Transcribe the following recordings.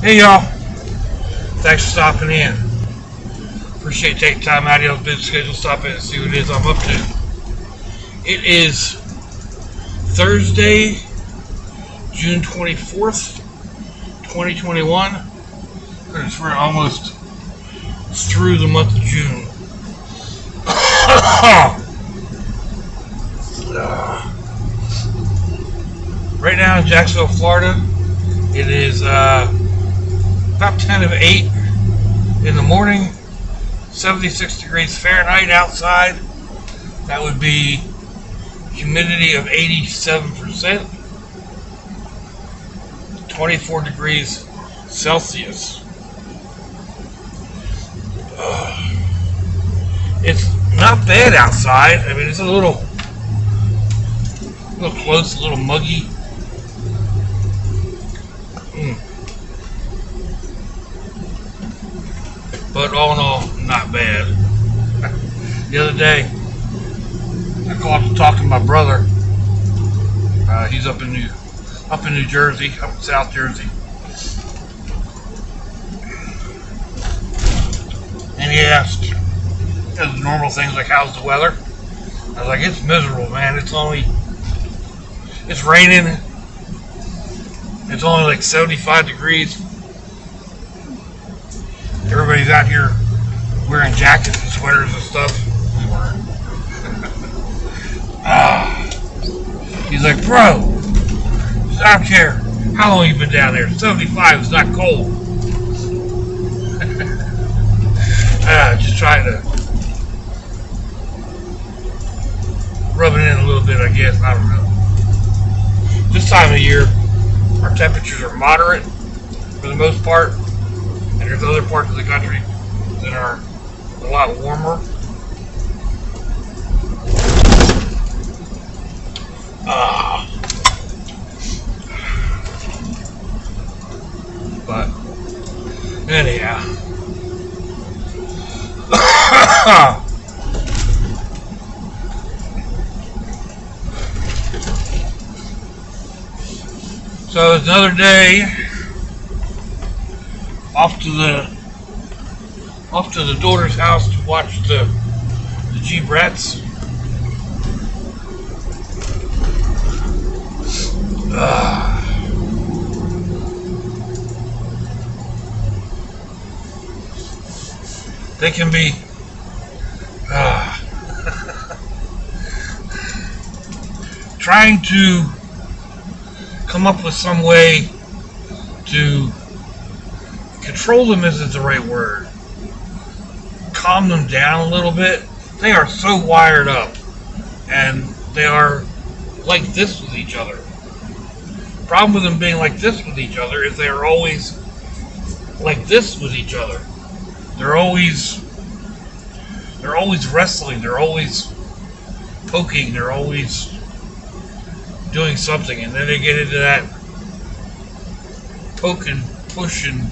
Hey y'all, thanks for stopping in. Appreciate you taking time out of your busy schedule to stop in and see what it is I'm up to. It is Thursday, June 24th, 2021. Goodness, we're almost through the month of June. Right now in Jacksonville, Florida, it is about 10 of 8 in the morning, 76 degrees Fahrenheit outside. That would be humidity of 87%, 24 degrees Celsius. It's not bad outside. I mean, it's a little close, a little muggy. But all in all, not bad. The other day, I called to talk to my brother. He's up in New Jersey, up in South Jersey, and he asked, the normal things like, "How's the weather?" I was like, "It's miserable, man. It's raining. It's only like 75 degrees. Everybody's out here wearing jackets and sweaters and stuff." We weren't. He's like, "Bro, I don't care how long you've been down there. 75 is not cold." Just trying to rub it in a little bit, I guess. I don't know. This time of year, our temperatures are moderate for the most part. And there's other parts of the country that are a lot warmer. But anyhow, so it's another day off to the daughter's house to watch the G-Brats. They can be trying to come up with some way to control them isn't the right word. Calm them down a little bit. They are so wired up, and they are like this with each other. Problem with them being like this with each other is they are always like this with each other. They're always wrestling. They're always poking. They're always doing something, and then they get into that poke and push and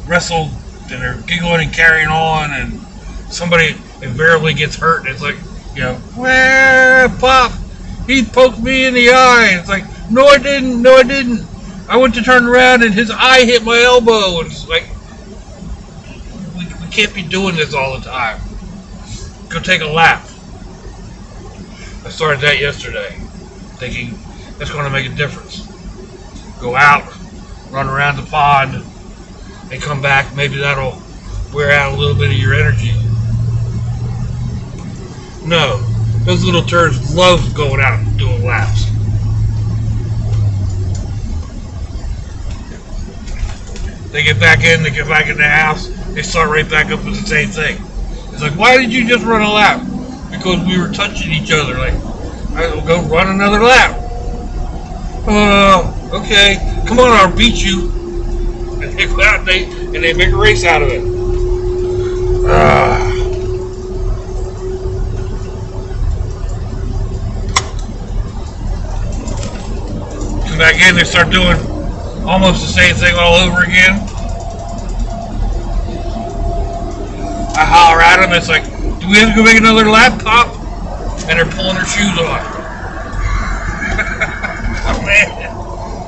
wrestle, and they're giggling and carrying on, and somebody invariably gets hurt, and it's like, well, Pop, he poked me in the eye. It's like, no I didn't. I went to turn around and his eye hit my elbow. And it's like, we can't be doing this all the time. Go take a lap. I started that yesterday, thinking that's going to make a difference. Go out, run around the pond, and come back. Maybe that'll wear out a little bit of your energy. No, those little turds love going out and doing laps. They get back in the house, they start right back up with the same thing. It's like, why did you just run a lap? Because we were touching each other. Like, I'll go run another lap. Okay, come on, I'll beat you. And they go out and they make a race out of it. Come back in, they start doing almost the same thing all over again. I holler at them, it's like, do we have to go make another lap, Pop? And they're pulling their shoes on. Oh man.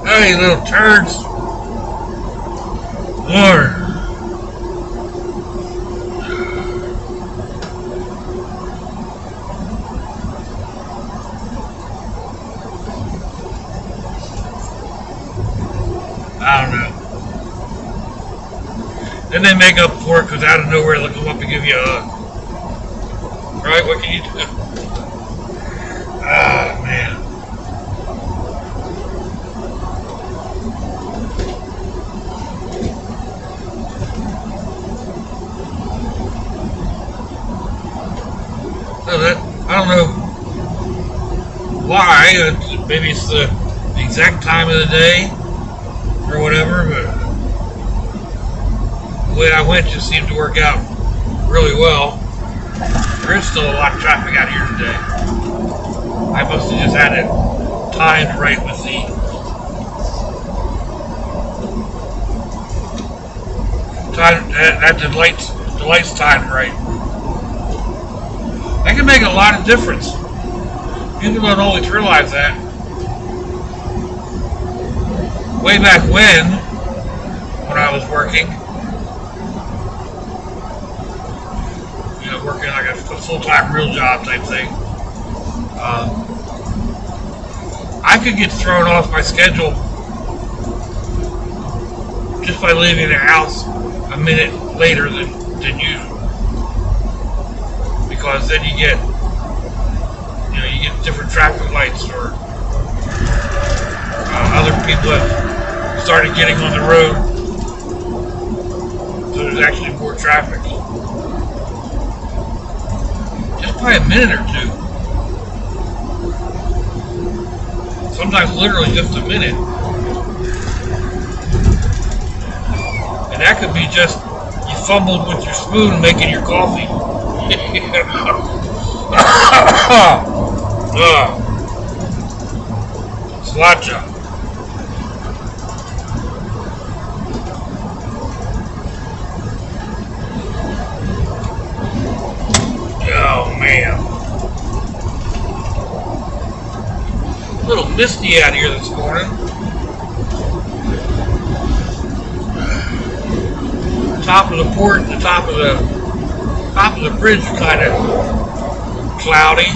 Oh, you little turds. Lord. I don't know. Then they make up for it because out of nowhere they'll come up and give you a hug. Right? What can you do? Ah, man. So that, I don't know why. Maybe it's the exact time of the day or whatever, but the way I went just seemed to work out really well. There is still a lot of traffic out here today. I must have just had it timed right with the time, that the lights timed right. That can make a lot of difference. People don't always realize that. Way back when I was working, working like a full-time real job type thing, I could get thrown off my schedule just by leaving the house a minute later than usual, because then you get different traffic lights, or other people have started getting on the road, so there's actually more traffic. Just by a minute or two. Sometimes literally just a minute. And that could be just you fumbled with your spoon making your coffee. Sláinte. Oh man. A little misty out here this morning. Top of the port, the top of the bridge is kind of cloudy.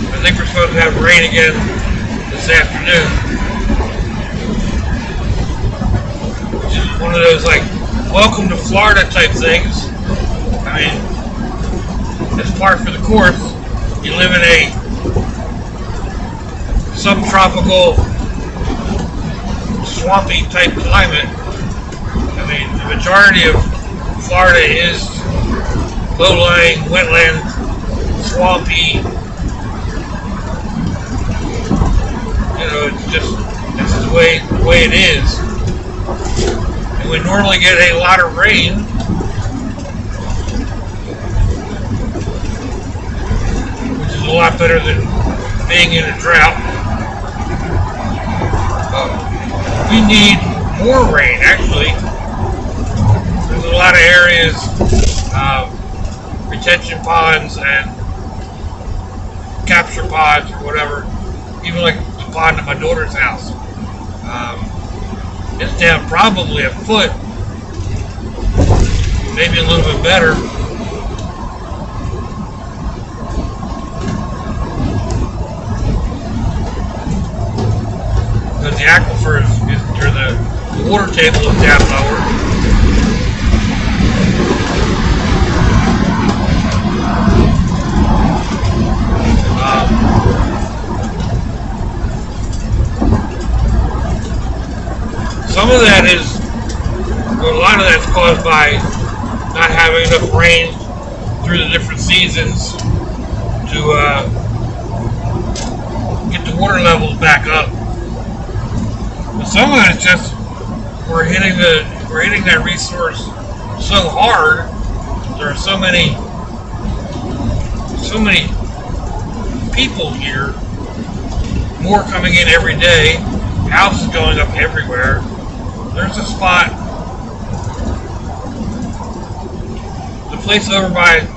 I think we're supposed to have rain again this afternoon. Which is one of those like welcome to Florida type things. I mean, as par for the course, you live in a subtropical, swampy type climate. I mean, the majority of Florida is low-lying, wetland, swampy. It's just, this is the way it is. And we normally get a lot of rain. Which is a lot better than being in a drought. We need more rain, actually. There's a lot of areas, retention ponds and capture ponds or whatever, even like the pond at my daughter's house. It's down probably a foot, maybe a little bit better. Because the aquifer or the water table is down lower. Some of that is, well, a lot of that's caused by not having enough rain through the different seasons to get the water levels back up. But some of it is just we're hitting that resource so hard. There are so many people here, more coming in every day, houses going up everywhere. There's a spot, the place over by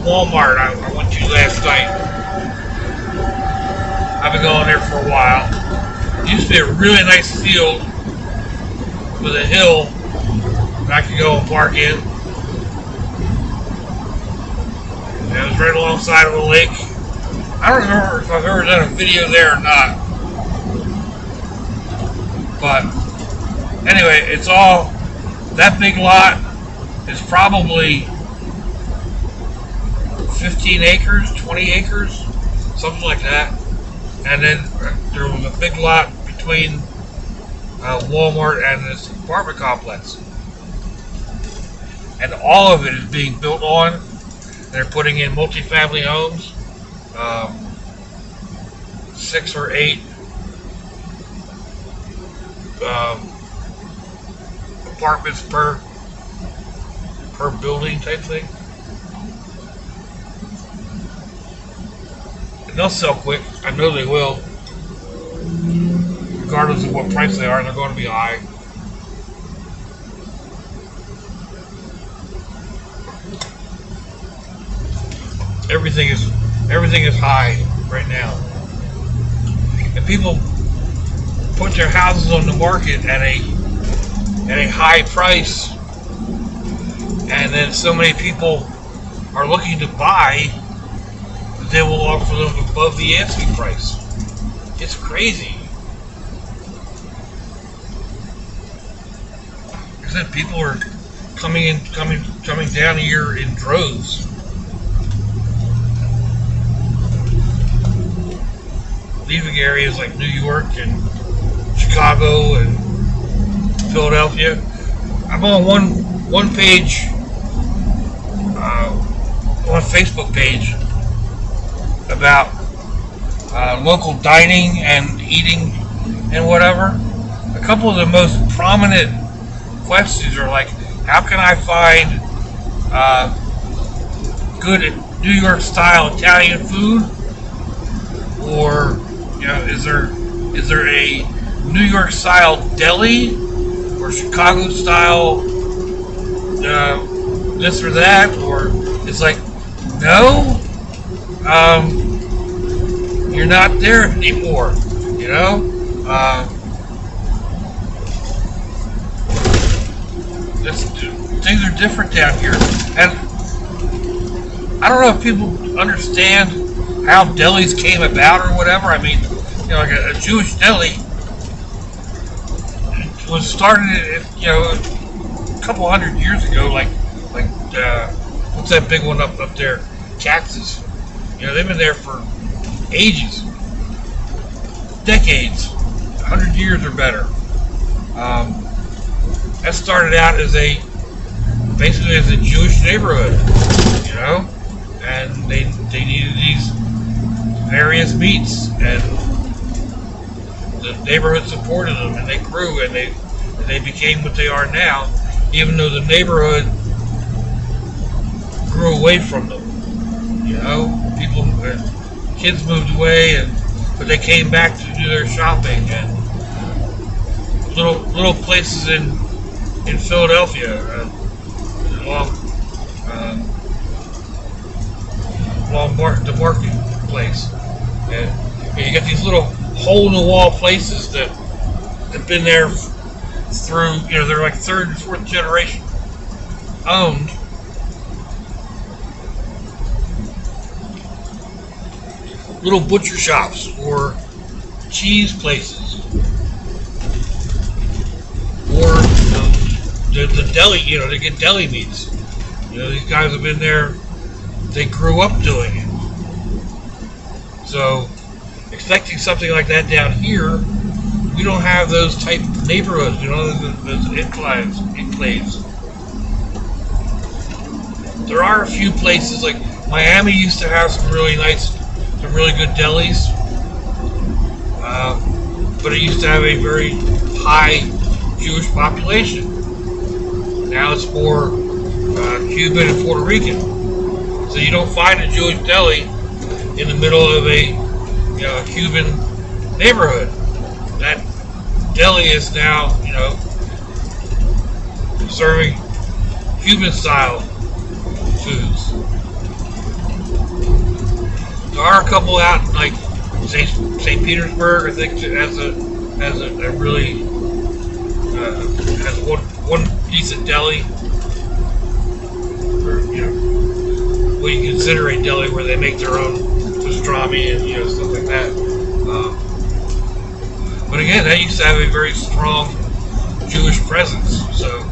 Walmart I went to last night. I've been going there for a while. It used to be a really nice field with a hill that I could go and park in. And it was right alongside of a lake. I don't remember if I've ever done a video there or not. But anyway, it's all, that big lot is probably 15 acres, 20 acres, something like that. And then there was a big lot between Walmart and this apartment complex. And all of it is being built on. They're putting in multifamily homes, 6 or 8 apartments per building type thing. And they'll sell quick. I know they will. Regardless of what price they are, they're going to be high. Everything is high right now. And people put their houses on the market at a high price, and then so many people are looking to buy that they will offer them above the asking price. It's crazy. Like I said, people are coming down here in droves. Leaving areas like New York and Chicago and Philadelphia. I'm on one page, one Facebook page about local dining and eating and whatever. A couple of the most prominent questions are like, how can I find good New York style Italian food? Or, you know, is there a New York style deli or Chicago style this or that? Or it's like, no, you're not there anymore, you know? Things are different down here. And I don't know if people understand how delis came about or whatever. I mean, you know, like a Jewish deli was started, you know, a couple hundred years ago. Like what's that big one up there? Katz's. You know, they've been there for ages, decades, 100 years or better. That started out as basically as a Jewish neighborhood, you know, and they needed these various meats, and the neighborhood supported them, and they grew, and they became what they are now, even though the neighborhood grew away from them. You know, kids moved away, but they came back to do their shopping, and little places in Philadelphia, along the marketplace. And you get these little hole-in-the-wall places that have been there through, you know, they're like third and fourth generation owned. Little butcher shops or cheese places, or the deli, you know, they get deli meats. You know, these guys have been there, they grew up doing it. So, expecting something like that down here, we don't have those type of neighborhoods, you know, those enclaves. There are a few places, like Miami used to have some really good delis, but it used to have a very high Jewish population. Now it's more Cuban and Puerto Rican. So you don't find a Jewish deli in the middle of a Cuban neighborhood. That deli is now, you know, serving Cuban style foods. There are a couple out like St. Petersburg. I think has a really has one decent deli, or what you consider a deli, where they make their own pastrami and stuff like that. But again, that used to have a very strong Jewish presence. So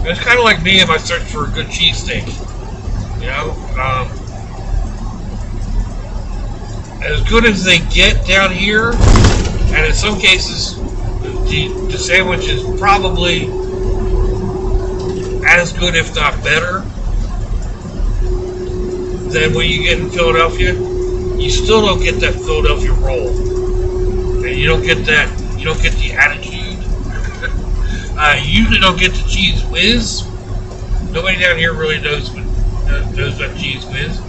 it's kind of like me in my search for a good cheesesteak. As good as they get down here, and in some cases, the sandwich is probably as good, if not better, than what you get in Philadelphia. You still don't get that Philadelphia roll, and you don't get the attitude. You usually don't get the cheese whiz. Nobody down here really knows about cheese whiz.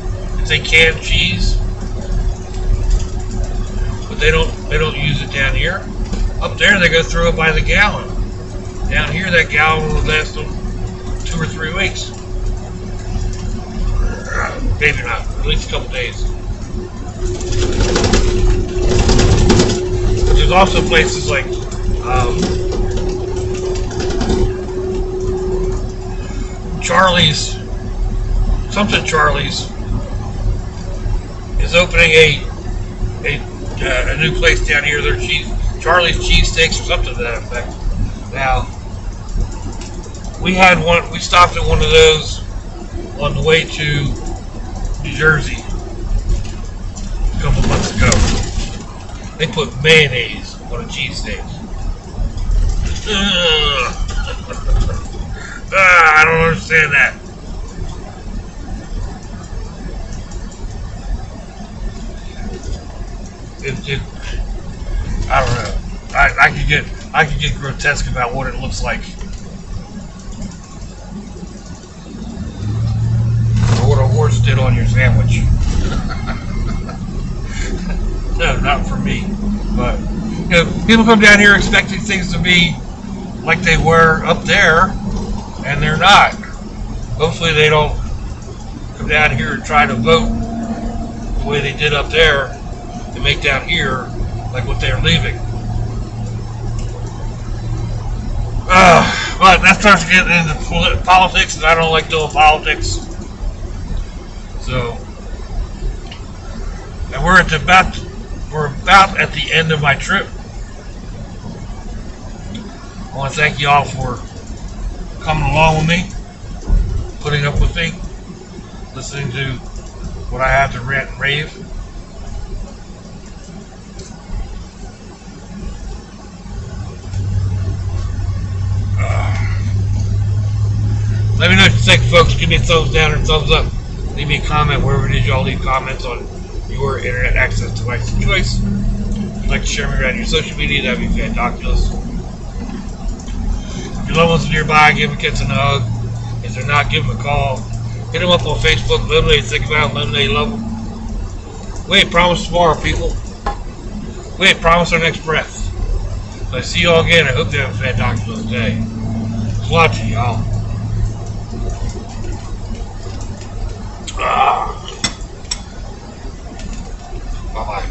It's a canned cheese, but they don't use it down here. Up there, they go through it by the gallon. Down here, that gallon will last them 2 or 3 weeks. Maybe not. At least a couple days. But there's also places like Charlie's. Something Charlie's is opening a new place down here. Their Charlie's cheesesteaks or something to that effect. Now, we had one. We stopped at one of those on the way to New Jersey a couple months ago. They put mayonnaise on a cheesesteak. I don't understand that. I don't know. I could get grotesque about what it looks like, or what a horse did on your sandwich. No, not for me. But people come down here expecting things to be like they were up there, and they're not. Hopefully, they don't come down here and try to vote the way they did up there to make down here like what they're leaving. But that starts getting into politics, and I don't like doing politics. So, and we're about at the end of my trip. I want to thank you all for coming along with me, putting up with me, listening to what I have to rant and rave. Let me know what you think, folks. Give me a thumbs down or thumbs up. Leave me a comment wherever it is y'all leave comments on your internet access device of choice. If you'd like to share me around your social media, that'd be fantabulous. If your loved ones are nearby, give them a kiss and a hug. If they're not, give them a call. Hit them up on Facebook. Let them know you think about them. Let them know you love them. We ain't promised tomorrow, people. We ain't promised our next breath. So I see y'all again. I hope you have a fantabulous day. There's a lot to y'all. Bye-bye.